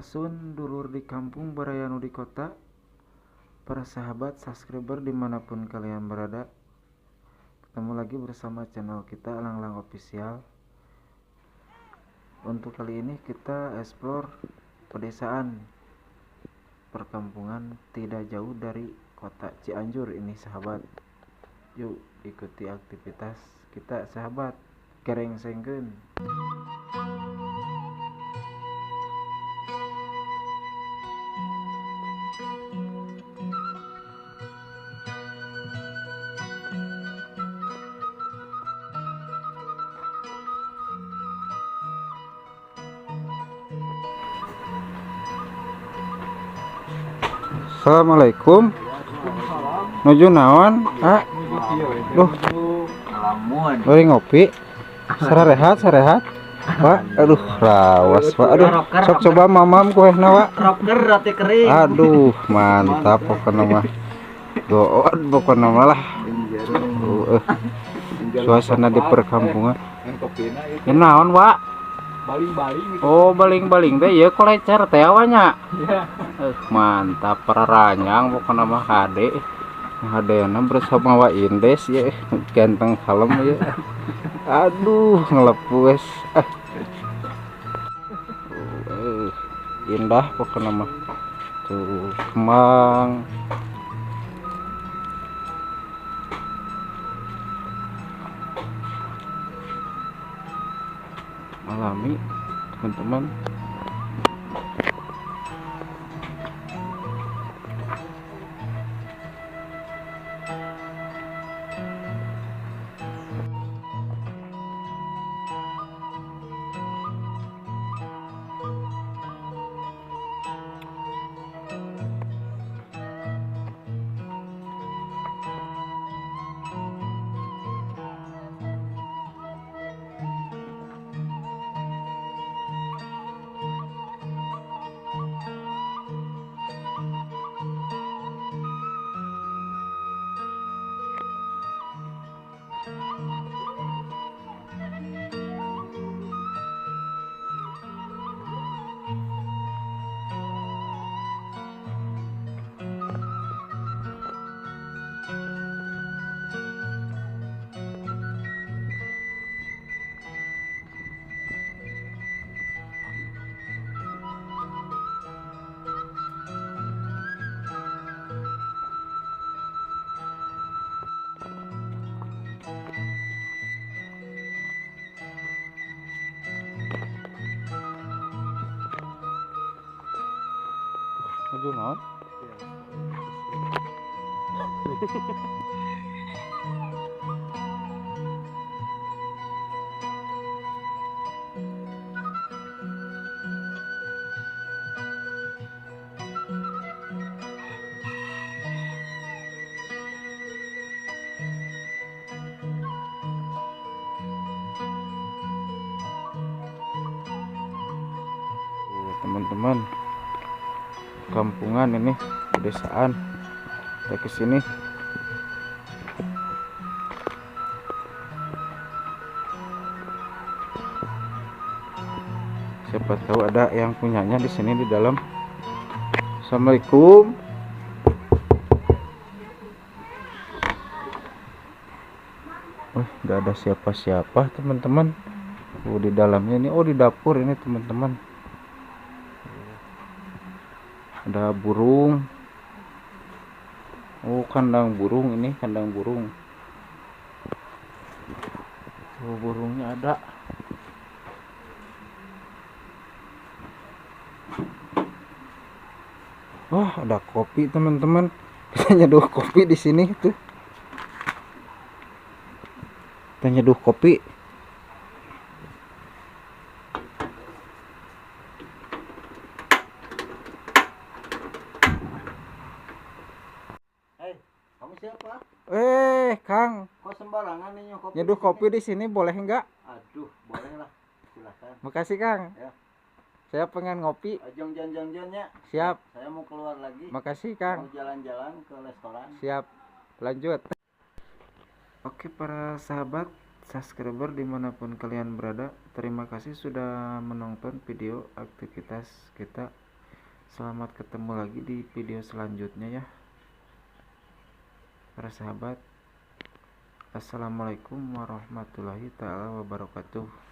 Sun dulur di kampung barayanu di kota, para sahabat subscriber dimanapun kalian berada. Ketemu lagi bersama channel kita Lang Official. Untuk kali ini kita explore pedesaan, perkampungan tidak jauh dari kota Cianjur ini sahabat. Yuk ikuti aktivitas kita sahabat, kereng sengkeun. Assalamualaikum. Nuju naon? Duh. Bari ngopi. Sarehat. Pak, aduh lawas, Pak. Aduh, sok coba mamam kuehna, Pak. Rocker roti kering. Aduh, mantap pokoknya mah. Goon pokoknya mah lah. Suasana di perkampungan. Ini naon, Pak? Baling-baling. Oh, baling-baling teh ieu kolecer teh awanya. Mantap peraranyang pokoknya mah hade. Hadena bersama Wa Indes ya, ganteng kalem ya. Aduh, ngelepus. Indah pokoknya mah. Tuh, kembang. Alami, teman-teman. Aduh naon? Teman-teman, kampungan ini, pedesaan. Kita ke sini. Siapa tahu ada yang punyanya di sini di dalam. Assalamualaikum. Nggak ada siapa-siapa, teman-teman. Di dalamnya ini, di dapur ini, teman-teman. Ada burung. Kandang burung ini, kandang burung. Burungnya ada. Ada kopi, teman-teman. Kita nyeduh kopi di sini tuh. Kita nyeduh kopi. Kamu siapa? Kang, Kok sembarangan nih nyeduh kopi di sini boleh enggak? Aduh, boleh lah. Silakan. Makasih, Kang. Ya. Saya pengen ngopi. Jong jan-jan-jannya. Siap. Saya mau keluar lagi. Makasih, Kang. Mau jalan-jalan ke restoran. Siap. Lanjut. Oke, para sahabat subscriber dimanapun kalian berada, terima kasih sudah menonton video aktivitas kita Selamat ketemu lagi di video selanjutnya ya para sahabat. Assalamualaikum warahmatullahi taala wabarakatuh.